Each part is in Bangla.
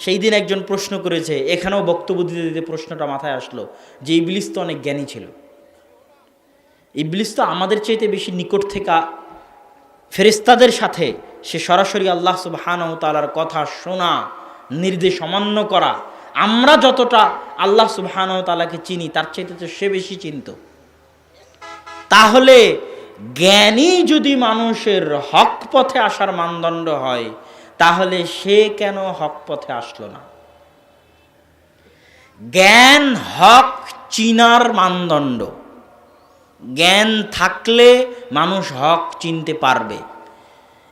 সেই দিন একজন প্রশ্ন করেছে, এখানেও বক্তব্য দিতে দিতে প্রশ্নটা মাথায় আসলো যে ইবলিস তো অনেক জ্ঞানী ছিল, ইবলিস তো আমাদের চাইতে বেশি নিকট থেকে ফেরেশতাদের সাথে সে সরাসরি আল্লাহ সুবহানাহু ওয়া তাআলার কথা শোনা, নির্দেশ অমান্য করা, আমরা যতটা আল্লাহ সুবহানাহু ওয়া তাআলাকে চিনি তার চাইতে তো সে বেশি চিনত। তাহলে জ্ঞানী যদি মানুষের হক পথে আসার মানদণ্ড হয়, তাহলে সে কেন হক পথে আসলো না? জ্ঞান হক চিনার মানদণ্ড। জ্ঞান থাকলে মানুষ হক চিনতে পারবে।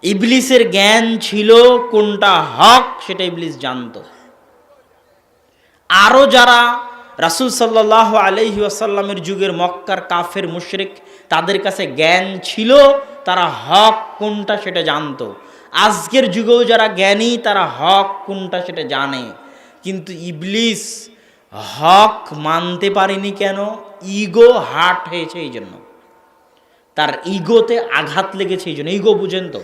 ইবলিসের জ্ঞান ছিল কোনটা হক সেটা ইবলিস জানতো। আরও যারা রাসূল সাল্লাল্লাহু আলাইহি ওয়াসাল্লামের যুগের মক্কার কাফের মুশরিক, তাদের কাছে জ্ঞান ছিল, তারা হক কোনটা সেটা জানতো। আজকের যুগেও যারা জ্ঞানী তারা হক কোনটা সেটা জানে, কিন্তু ইবলিস হক মানতে পারেনি কেন? ইগো হার্ট হয়েছে এই জন্য, তার ইগোতে আঘাত লেগেছে এই জন্য। ইগো বুঝেন তো,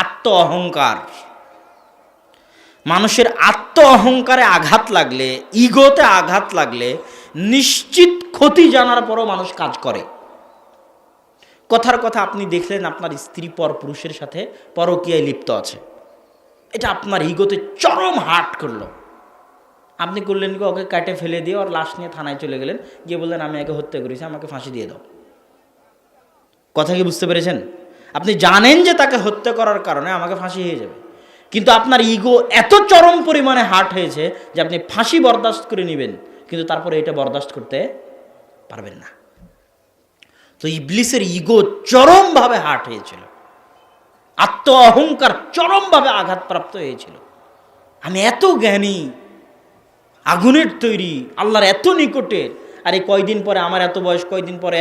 আত্ম অহংকার। মানুষের আত্ম অহংকারে আঘাত লাগলে, ইগোতে আঘাত লাগলে নিশ্চিত ক্ষতি জানার পরও মানুষ কাজ করে। কথার কথা, আপনি দেখলেন আপনার স্ত্রী পর পুরুষের সাথে পরকীয়ায় লিপ্ত আছে, এটা আপনার ইগোতে চরম হার্ট করলো। আপনি করলেন কি? ওকে কাটে ফেলে দিয়ে ওর লাশ নিয়ে থানায় চলে গেলেন, গিয়ে বললেন আমি একে হত্যা করেছি, আমাকে ফাঁসি দিয়ে দাও। কথা কি বুঝতে পেরেছেন? আপনি জানেন যে তাকে হত্যা করার কারণে আমাকে ফাঁসি হয়ে যাবে, কিন্তু আপনার ইগো এত চরম পরিমাণে হার্ট হয়েছে যে আপনি ফাঁসি বরদাস্ত করে নেবেন, কিন্তু তারপরে এটা বরদাস্ত করতে পারবেন না। তো ইবলিসের ইগো চরমভাবে হার্ট হয়েছিল, আত্ম অহংকার চরমভাবে আঘাতপ্রাপ্ত হয়েছিল। আমি এত জ্ঞানী, আগুনের তৈরি, আল্লাহর এত নিকটে, আর এই কয়দিন পরে আমার এত বয়স, কয়দিন পরে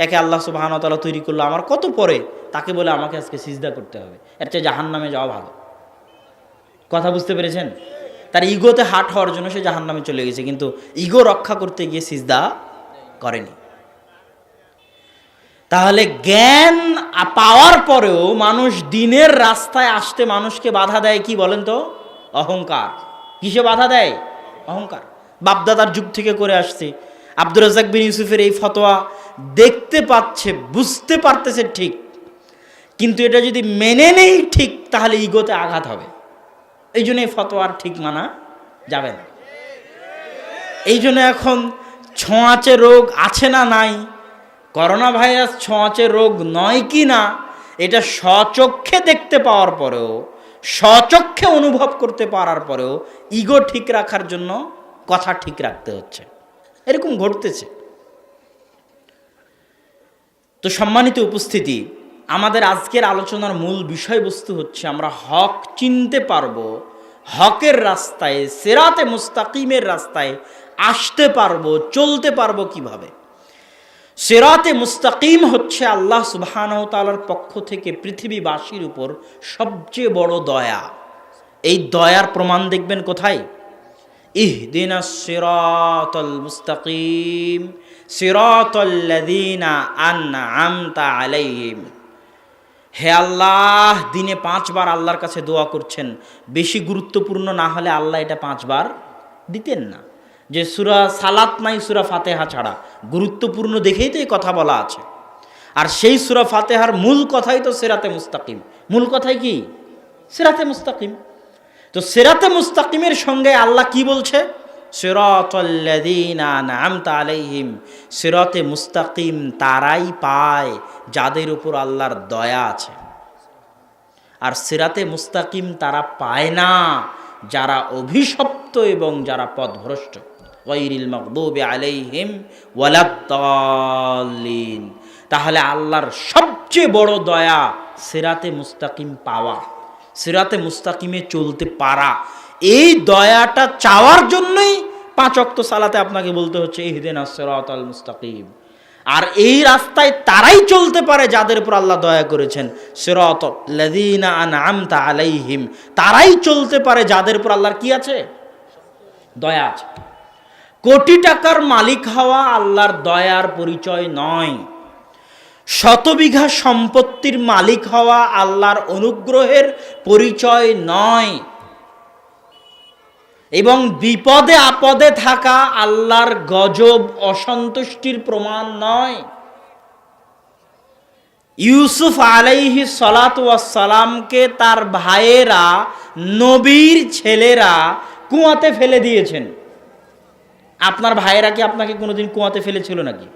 একে আল্লাহ সুবহানাহু ওয়া তাআলা তৈরি করলো, আমার কত পরে, তাকে বলে আমাকে আজকে সিজদা করতে হবে, এর চেয়ে জাহান্নামে যাওয়া ভালো। কথা বুঝতে পেরেছেন? তার ইগোতে হার্ট হওয়ার জন্য সে জাহান্নামে চলে গেছে, কিন্তু ইগো রক্ষা করতে গিয়ে সিজদা করেনি। তাহলে জ্ঞান পাওয়ার পরেও মানুষ দিনের রাস্তায় আসতে মানুষকে বাধা দেয় কি বলেন তো? অহংকার। কিসে বাধা দেয়? অহংকার। বাপদাদার যুগ থেকে করে আসছে। আব্দুর রাজ্জাক বিন ইউসুফের এই ফতোয়া দেখতে পাচ্ছে, বুঝতে পারতেছে ঠিক, কিন্তু এটা যদি মেনে নেই ঠিক, তাহলে ইগোতে আঘাত হবে। এই জন্য এই ফতোয়ার ঠিক মানা যাবে না। এই জন্য এখন ছোঁয়াচে রোগ আছে না নাই, করোনা ভাইরাস ছোঁয়াচে রোগ নয় কি না, এটা স্বচক্ষে দেখতে পাওয়ার পরেও, স্বচক্ষে অনুভব করতে পারার পরেও ইগো ঠিক রাখার জন্য কথা ঠিক রাখতে হচ্ছে। এরকম ঘটতেছে। তো সম্মানিত উপস্থিতি, আমাদের আজকের আলোচনার মূল বিষয়বস্তু হচ্ছে আমরা হক চিনতে পারবো, হকের রাস্তায়, সিরাতে মুস্তাকিমের রাস্তায় আসতে পারবো, চলতে পারবো কিভাবে। সিরাতে মুস্তাকিম হচ্ছে আল্লাহ সুবহানাহু ওয়া তাআলার পক্ষ থেকে পৃথিবীবাসীর উপর সবচেয়ে বড় দয়া। এই দয়ার প্রমাণ দেখবেন কোথায়? ইহদিনাস সিরাতাল মুস্তাকিম সিরাতাল্লাযীনা আনআমতা আলাইহিম। হে আল্লাহ, দিনে 5 বার আল্লাহর কাছে দোয়া করছেন। বেশি গুরুত্বপূর্ণ না হলে আল্লাহ এটা 5 বার দিতেন না। যে সূরা সালাত নাই সূরা ফাতিহা ছাড়া, গুরুত্বপূর্ণ দেখেই তো এই কথা বলা আছে। আর সেই সূরা ফাতিহার মূল কথাই তো সিরাতে মুস্তাকিম। মূল কথাই কি? সিরাতে মুস্তাকিম। তো সিরাতে মুস্তাকিমের সঙ্গে আল্লাহ কি বলছে? সিরাতাল্লাযীনা আনআমতা আলাইহিম। সিরাতে মুস্তাকিম তারাই পায় যাদের উপর আল্লাহর দয়া আছে। আর সিরাতে মুস্তাকিম তারা পায় না যারা অভিশপ্ত এবং যারা পথভ্রষ্ট। গায়রিল মাগদুবি আলাইহিম ওয়ালাদ-দাল্লিন। তাহলে আল্লাহর সবচেয়ে বড় দয়া সিরাতে মুস্তাকিম পাওয়া, সিরাতে মুস্তাকিমে চলতে পারা। এই দয়াটা চাওয়ার জন্যই 5 ওয়াক্ত সালাতে আপনাকে বলতে হচ্ছে ইহদিনাস সিরাতাল মুস্তাকিম। আর এই রাস্তায় তারাই চলতে পারে যাদের উপর আল্লাহ দয়া করেছেন। সিরাতাল্লাযীনা আনআমতা আলাইহিম, তারাই চলতে পারে যাদের উপর আল্লাহর কি আছে? দয়া আছে। কোটি টাকার মালিক হওয়া আল্লাহর দয়ার পরিচয় নয়। 100 বিঘা সম্পত্তির মালিক হওয়া আল্লাহর অনুগ্রহের পরিচয় নয়। এবং বিপদে আপদে থাকা আল্লাহর গজব অসন্তুষ্টির প্রমাণ নয়। ইউসুফ আলাইহিস সালাতু ওয়াস সালামকে তার ভাইয়েরা, নবীর ছেলেরা কুয়াতে ফেলে দিয়েছেন। আপনার ভাইয়েরা কি আপনাকে কোনোদিন কুয়াতে ফেলেছিল নাকি?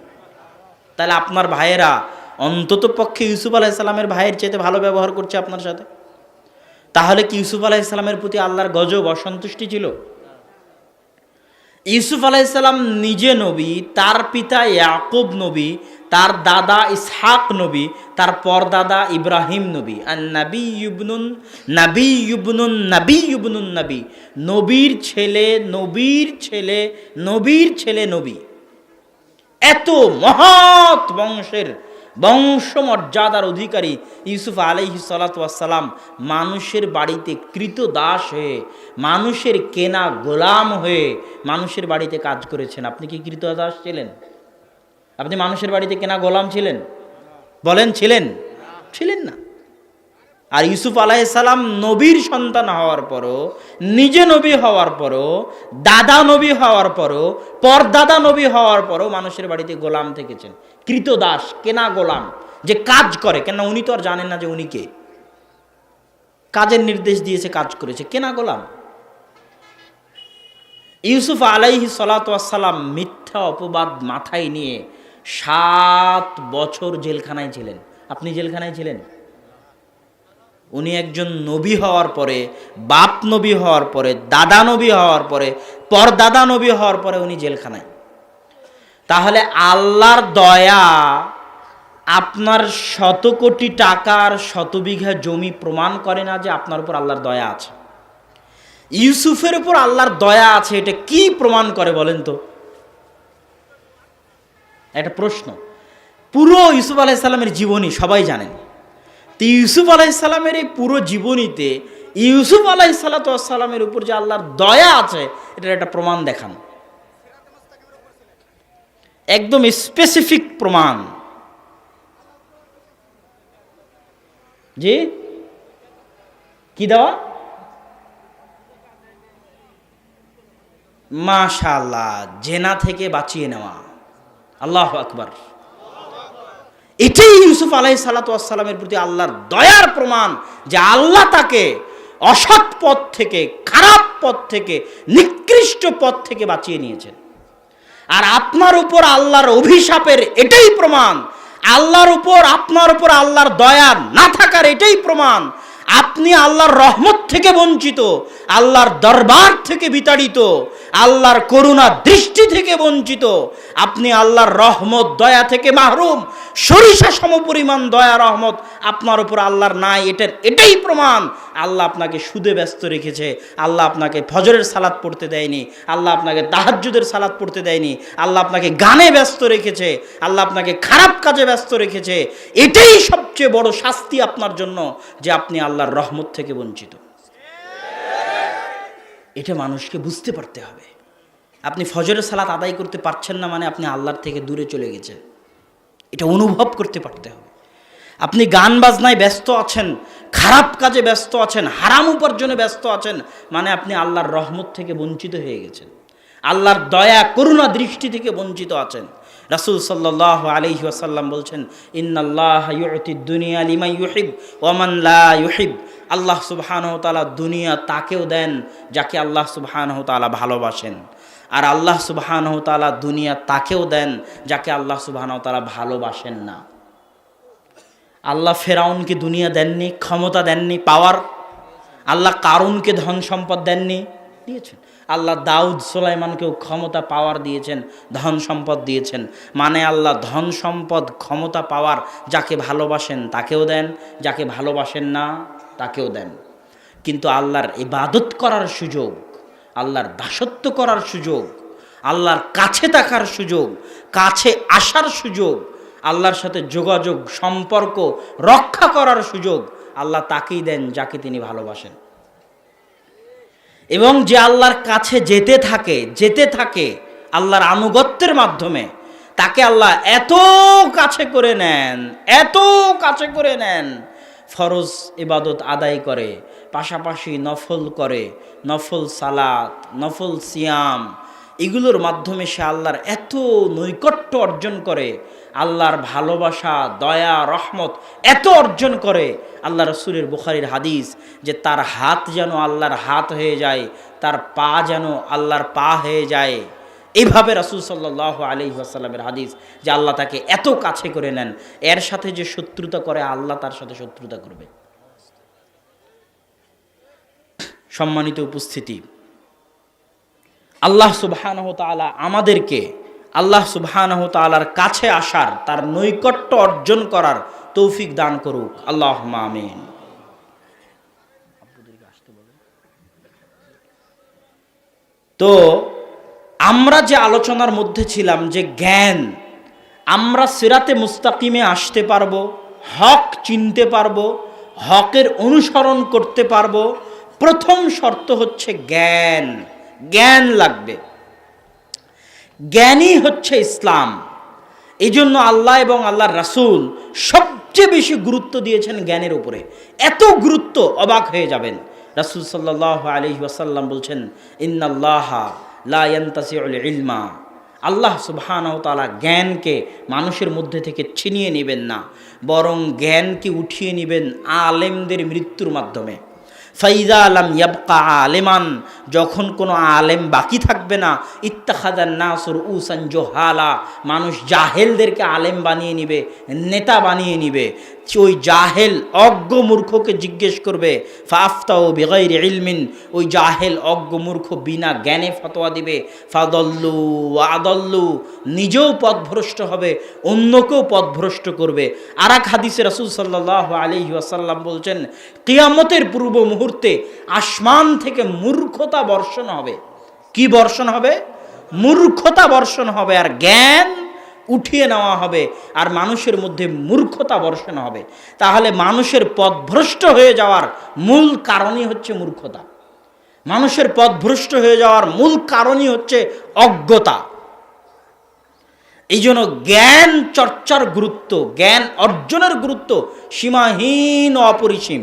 তাহলে আপনার ভাইয়েরা অন্তত পক্ষে ইউসুফ আলাইহিস সালামের ভাইয়ের চাইতে ভালো ব্যবহার করছে আপনার সাথে। তাহলে কি ইউসুফ আলাইহিস সালামের প্রতি আল্লাহর গজব অসন্তুষ্টি ছিল? ইউসুফ আলাইহিস সালাম নিজে নবী, তার পিতা ইয়াকুব নবী, তার দাদা ইসহাক নবী, তার পরদাদা ইব্রাহিম নবী। আর নবী ইবনুন নবী ইবনুন নবী ইবনুন নবী, নবীর ছেলে নবীর ছেলে নবীর ছেলে নবী। এত মহৎ বংশের বংশমর্যাদার অধিকারী ইউসুফ আলাইহিস সালাতু ওয়াস সালাম মানুষের বাড়িতে কৃতদাস হয়ে, মানুষের কেনা গোলাম হয়ে মানুষের বাড়িতে কাজ করেছেন। আপনি কি কৃতদাস ছিলেন? আপনি মানুষের বাড়িতে কেনা গোলাম ছিলেন? বলেন, ছিলেন? ছিলেন না। আর ইউসুফ আলাইহিস সালাম নবীর সন্তান হওয়ার পরও, নিজে নবী হওয়ার পরও, দাদা নবী হওয়ার পরও, পরদাদা নবী হওয়ার পরও মানুষের বাড়িতে গোলাম থেকেছেন, কৃতদাস, কেনা গোলাম, যে কাজ করে। কেন? উনি তো আর জানেন না যে উনি কে। কাজের নির্দেশ দিয়েছে, কাজ করেছে, কেনা গোলাম। ইউসুফ আলাইহিস সালাতু ওয়াস সালাম মিথ্যা অপবাদ মাথায় নিয়ে 7 বছর জেলখানায় ছিলেন। আপনি জেলখানায় ছিলেন? উনি একজন নবী হওয়ার পরে, বাপ নবী হওয়ার পরে, দাদা নবী হওয়ার পরে, পরদাদা নবী হওয়ার পরে উনি জেলখানায়। তাহলে আল্লাহর দয়া আপনার 100 কোটি টাকার 100 বিঘা জমি প্রমাণ করে না যে আপনার উপর আল্লাহর দয়া আছে। ইউসুফের উপর আল্লাহর দয়া আছে, এটা কি প্রমাণ করে বলেন তো? একটা প্রশ্ন। পুরো ইউসুফ আলাইহিস সালামের জীবনী সবাই জানেন। তো ইউসুফ আলাইহিস সালামের এই পুরো জীবনীতে ইউসুফ আলাইহিস সালামের উপর যে আল্লাহর দয়া আছে, এটার একটা প্রমাণ দেখান, একদম স্পেসিফিক প্রমাণ। জি, কি দেওয়া? মাশাআল্লাহ, জেনা থেকে বাঁচিয়ে নেওয়া। আল্লাহু আকবার। এটাই ইউসুফ আলাইহিস সালামের প্রতি আল্লাহর দয়ার প্রমাণ, যে আল্লাহ তাকে অসৎ পথ থেকে, খারাপ পথ থেকে, নিকৃষ্ট পথ থেকে বাঁচিয়ে নিয়েছেন। আর আপনার উপর আল্লাহর অভিশাপের এটাই প্রমাণ, আল্লাহর উপর, আপনার উপর আল্লাহর দয়া না থাকার এটাই প্রমাণ। আপনি আল্লাহর রহমত থেকে বঞ্চিত, আল্লাহর দরবার থেকে বিতাড়িত, আল্লাহর করুণা দৃষ্টি থেকে বঞ্চিত। আপনি আল্লাহর রহমত, দয়া থেকে মাহরুম। সরিষা সমপরিমাণ দয়া, রহমত আপনার উপর আল্লাহর নাই, এটাই প্রমাণ। আল্লাহ আপনাকে সুদে ব্যস্ত রেখেছে, আল্লাহ আপনাকে ফজরের সালাত পড়তে দেয়নি, আল্লাহ আপনাকে তাহাজ্জুদের সালাত পড়তে দেয়নি, আল্লাহ আপনাকে গানে ব্যস্ত রেখেছে, আল্লাহ আপনাকে খারাপ কাজে ব্যস্ত রেখেছে। এটাই সবচেয়ে বড় শাস্তি আপনার জন্য, যে আপনি আল্লাহর রহমত থেকে বঞ্চিত। এটা মানুষকে বুঝতে পারতে হবে। আপনি ফজরের সালাত আদায় করতে পারছেন না মানে আপনি আল্লাহর থেকে দূরে চলে গেছেন, এটা অনুভব করতে পারতে হবে। আপনি গান বাজনায় ব্যস্ত আছেন, খারাপ কাজে ব্যস্ত আছেন, হারাম উপার্জনে ব্যস্ত আছেন, মানে আপনি আল্লাহর রহমত থেকে বঞ্চিত হয়ে গেছেন, আল্লাহর দয়া করুণা দৃষ্টি থেকে বঞ্চিত আছেন। রাসূল সাল্লাল্লাহু আলাইহি ওয়াসাল্লাম বলছেন, ইন্নাল্লাহা ইউতিদ দুনিয়া লিমান ইউহিব ওয়া মান লা ইউহিব। আল্লাহ সুবহানাহু ওয়া তাআলা দুনিয়া তাকেও দেন যাকে আল্লাহ সুবহানাহু ওয়া তাআলা ভালোবাসেন, আর আল্লাহ সুবহানাহু ওয়া তাআলা দুনিয়া তাকেও দেন যাকে আল্লাহ সুবহানাহু ওয়া তাআলা ভালোবাসেন না। আল্লাহ ফেরাউনকে দুনিয়া দেননি, ক্ষমতা দেননি, পাওয়ার। আল্লাহ কারুনকে ধন সম্পদ দেননি, দিয়েছেন। আল্লাহ দাউদ সুলাইমানকেও ক্ষমতা, পাওয়ার দিয়েছেন, ধন সম্পদ দিয়েছেন। মানে আল্লাহ ধন সম্পদ, ক্ষমতা, পাওয়ার যাকে ভালোবাসেন তাকেও দেন, যাকে ভালোবাসেন না তাকেও দেন। কিন্তু আল্লাহর ইবাদত করার সুযোগ, আল্লাহর দাসত্ব করার সুযোগ, আল্লাহর কাছে থাকার সুযোগ, কাছে আসার সুযোগ, আল্লাহর সাথে যোগাযোগ, সম্পর্ক রক্ষা করার সুযোগ আল্লাহ তাকেই দেন যাকে তিনি ভালোবাসেন। এবং যে আল্লাহর কাছে যেতে থাকে আল্লাহর আনুগত্যের মাধ্যমে, তাকে আল্লাহ এত কাছে করে নেন, এত কাছে করে নেন, ফরজ ইবাদত আদায় করে, পাশাপাশি নফল করে, নফল সালাত, নফল সিয়াম, এগুলোর মাধ্যমে সে আল্লাহর এত নৈকট্য অর্জন করে, আল্লাহর ভালোবাসা, দয়া, রহমত এত অর্জন করে। আল্লাহ রসুলের বুখারীর হাদিস যে তার হাত যেন আল্লাহর হাত হয়ে যায়, তার পা যেন আল্লাহর পা হয়ে যায়। এইভাবে রাসূল সাল্লাল্লাহু আলাইহি ওয়াসাল্লামের হাদিস যে আল্লাহ তাকে এত কাছে করে নেন, এর সাথে যে শত্রুতা করে আল্লাহ তার সাথে শত্রুতা করবে। সম্মানিত উপস্থিতি, আল্লাহ সুবহানাহু ওয়া তাআলা আমাদেরকে আল্লাহ সুবহানাহু ওয়া তাআলার কাছে আসার, তার নৈকট্য অর্জন করার তৌফিক দান করুক, আল্লাহুম্মা আমিন। তো আমরা যে আলোচনার মধ্যে ছিলাম যে জ্ঞান, আমরা সিরাতে মুস্তাকিমে আসতে পারবো, হক চিনতে পারবো, হকের অনুসরণ করতে পারবো, প্রথম শর্ত হচ্ছে জ্ঞান। জ্ঞান লাগবে, জ্ঞানই হচ্ছে ইসলাম। এই জন্য আল্লাহ এবং আল্লাহর রাসূল সবচেয়ে বেশি গুরুত্ব দিয়েছেন জ্ঞানের উপরে। এত গুরুত্ব, অবাক হয়ে যাবেন। রাসূল সাল্লাল্লাহু আলাইহি ওয়াসাল্লাম বলছেন, ইন্নাল্লাহা লা ইয়ান্তাসিউল ইলমা, আল্লাহ সুবহানাহু ওয়া তাআলা জ্ঞানকে মানুষের মধ্যে থেকে ছিনিয়ে নেবেন না, বরং জ্ঞানকে উঠিয়ে নেবেন আলেমদের মৃত্যুর মাধ্যমে। ফাইদা লাম ইয়াবকা আলেমান, যখন কোনো আলেম বাকি থাকবে না, ইত্তাখাযান নাসুর উসান জোহালা, মানুষ জাহেলদেরকে আলেম বানিয়ে নিবে, নেতা বানিয়ে নিবে। ওই জাহেল অজ্ঞ মূর্খকে জিজ্ঞেস করবে, ফাফতাউ বিগাইরি ইলমিন, ওই জাহেল অজ্ঞ মূর্খ বিনা জ্ঞানে ফতোয়া দিবে। ফাদল্লু ওয়া আদল্লু, নিজেও পথভ্রষ্ট হবে, অন্যকেও পথভ্রষ্ট করবে। আর এক হাদিসে রাসূল সাল্লাল্লাহু আলাইহি ওয়াসাল্লাম বলছেন, কিয়ামতের পূর্ব মুহূর্তে আসমান থেকে মূর্খতা বর্ষণ হবে। কি বর্ষণ হবে? মূর্খতা বর্ষণ হবে, আর জ্ঞান উঠিয়ে নেওয়া হবে, আর মানুষের মধ্যে মূর্খতা বর্ষণ হবে। তাহলে মানুষের পথভ্রষ্ট হয়ে যাওয়ার মূল কারণই হচ্ছে মূর্খতা। মানুষের পথভ্রষ্ট হয়ে যাওয়ার মূল কারণই হচ্ছে অজ্ঞতা। এই জন্য জ্ঞান চর্চার গুরুত্ব, জ্ঞান অর্জনের গুরুত্ব সীমাহীন ও অপরিসীম।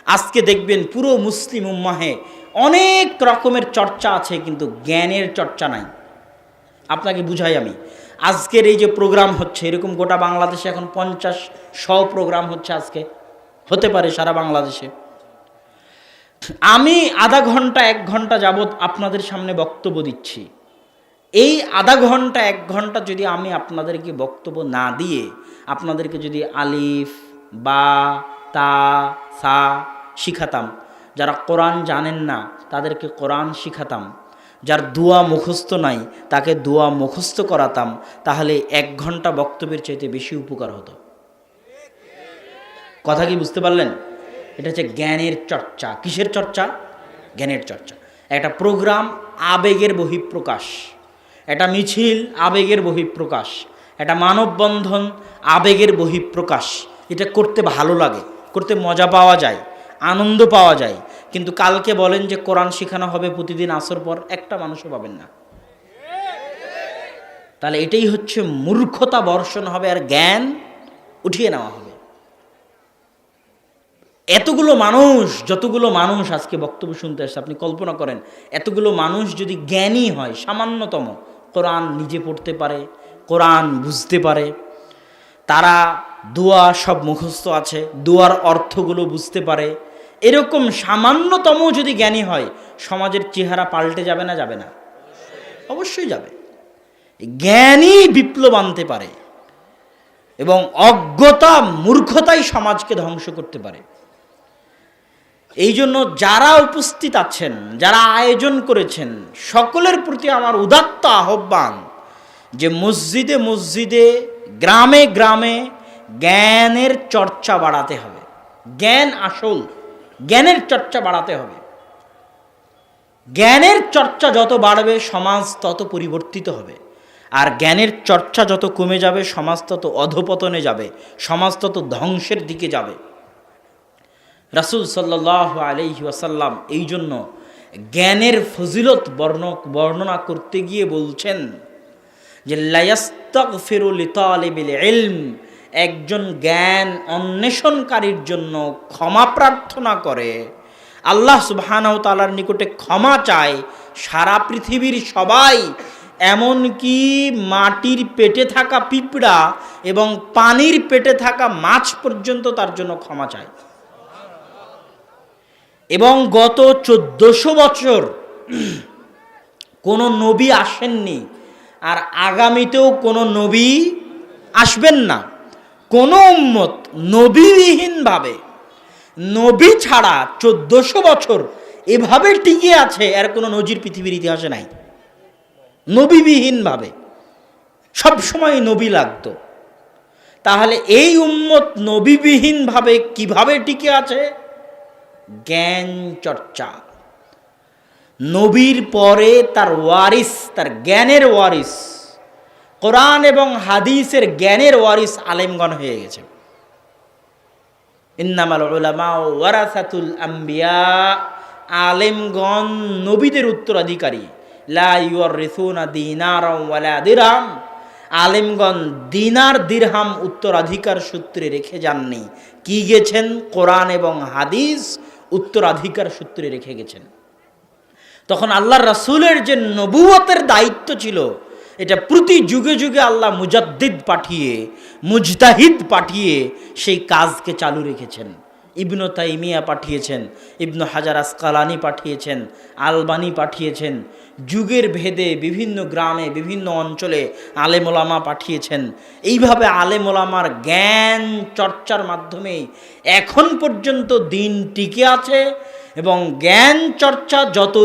আজকে দেখবেন পুরো মুসলিম উম্মাহে অনেক রকমের চর্চা আছে, কিন্তু জ্ঞানের চর্চা নাই। আপনাকে বুঝাই আমি, আজকের এই যে প্রোগ্রাম হচ্ছে, এরকম গোটা বাংলাদেশে এখন 50-100 প্রোগ্রাম হচ্ছে, আজকে হতে পারে সারা বাংলাদেশে। আমি আধা ঘন্টা 1 ঘন্টা যাবৎ আপনাদের সামনে বক্তব্য দিচ্ছি। এই আধা ঘন্টা 1 ঘন্টা যদি আমি আপনাদেরকে বক্তব্য না দিয়ে আপনাদেরকে যদি আলিফ, বা, তা, সা শিখাতাম, যারা কোরআন জানেন না তাদেরকে কোরআন শিখাতাম, যার দোয়া মুখস্থ নাই তাকে দোয়া মুখস্থ করাতাম, তাহলে 1 ঘন্টা বক্তব্যের চাইতে বেশি উপকার হতো। কথা কি বুঝতে পারলেন? এটা হচ্ছে জ্ঞানের চর্চা। কিসের চর্চা? জ্ঞানের চর্চা। একটা প্রোগ্রাম আবেগের বহিঃপ্রকাশ, একটা মিছিল আবেগের বহিঃপ্রকাশ, একটা মানববন্ধন আবেগের বহিঃপ্রকাশ। এটা করতে ভালো লাগে, করতে মজা পাওয়া যায়, আনন্দ পাওয়া যায়। কিন্তু কালকে বলেন যে কোরআন শেখানো হবে প্রতিদিন আসর পর, একটা মানুষও পাবেন না। তাহলে এটাই হচ্ছে মূর্খতা বর্ষণ হবে, আর জ্ঞান উঠিয়ে নেওয়া হবে। এতগুলো মানুষ, যতগুলো মানুষ আজকে বক্তব্য শুনতে আসছে, আপনি কল্পনা করেন এতগুলো মানুষ যদি জ্ঞানী হয়, সামান্যতম কোরআন নিজে পড়তে পারে, কোরআন বুঝতে পারে, তারা দোয়া সব মুখস্থ আছে, দোয়ার অর্থগুলো বুঝতে পারে, এরকম সামান্যতম যদি জ্ঞানী হয়, সমাজের চেহারা পাল্টে যাবে না? যাবে না? অবশ্যই যাবে। জ্ঞানই বিপ্লব আনতে পারে, এবং অজ্ঞতা, মূর্খতাই সমাজকে ধ্বংস করতে পারে। এই জন্য যারা উপস্থিত আছেন, যারা আয়োজন করেছেন, সকলের প্রতি আমার উদাত্ত আহ্বান যে মসজিদে মসজিদে, গ্রামে গ্রামে জ্ঞানের চর্চা বাড়াতে হবে। জ্ঞান আসল, জ্ঞানের চর্চা বাড়াতে হবে। জ্ঞানের চর্চা যত বাড়বে সমাজ তত পরিবর্তিত হবে, আর জ্ঞানের চর্চা যত কমে যাবে সমাজ তত অধপতনে যাবে, সমাজ তত ধ্বংসের দিকে যাবে। রাসূল সাল্লাল্লাহু আলাইহি ওয়াসাল্লাম এই জন্য জ্ঞানের ফজিলত বর্ণনা করতে গিয়ে বলছেন যে লা ইস্তাগফিরু লিতালিবিল ইলম, একজন জ্ঞান অন্বেষণকারীর জন্য ক্ষমা প্রার্থনা করে আল্লাহ সুবহানাহু ওয়া তাআলার নিকটে ক্ষমা চায় সারা পৃথিবীর সবাই, এমনকি মাটির পেটে থাকা পিঁপড়া এবং পানির পেটে থাকা মাছ পর্যন্ত তার জন্য ক্ষমা চায়। এবং গত 1400 বছর কোনো নবী আসেননি, আর আগামীতেও কোনো নবী আসবেন না। কোনো উম্মত নবীবিহীনভাবে, নবী ছাড়া 1400 বছর এভাবে টিকে আছে, এর কোনো নজির পৃথিবীর ইতিহাসে নাই। নবীবিহীনভাবে সবসময় নবী লাগতো। তাহলে এই উম্মত নবীবিহীনভাবে কিভাবে টিকে আছে? জ্ঞান চর্চা। নবীর পরে তার ওয়ারিস, তার জ্ঞানের ওয়ারিস, কোরআন এবং হাদিসের জ্ঞানের ওয়ারিস আলেমগণ হয়ে গেছে। ইন্নামাল উলামা ওয়ারাসাতুল আম্বিয়া, আলেমগণ নবীদের উত্তরাধিকারী। লা ইউরিসুনা দিনারাম ওয়ালা দিরহাম, আলেমগণ দিনার দিরহাম উত্তরাধিকার সূত্রে রেখে যাননি। কি গেছেন? কোরআন এবং হাদিস উত্তরাধিকার সূত্রে রেখে গেছেন। তখন আল্লাহর রাসূলের যে নবুয়তের দায়িত্ব ছিল, এটা প্রতি যুগে যুগে আল্লাহ মুজাদ্দিদ পাঠিয়ে, মুজতাহিদ পাঠিয়ে সেই কাজকে চালু রেখেছেন। ইবনু তাইমিয়া পাঠিয়েছেন, ইবনু হাজার আসকালানি পাঠিয়েছেন, আলবানি পাঠিয়েছেন। যুগের ভেদে বিভিন্ন গ্রামে বিভিন্ন অঞ্চলে আলেম ওলামা পাঠিয়েছেন। এইভাবে আলেম ওলামার জ্ঞান চর্চার মাধ্যমে এখন পর্যন্ত দিন টিকে আছে। এবং জ্ঞান চর্চা যত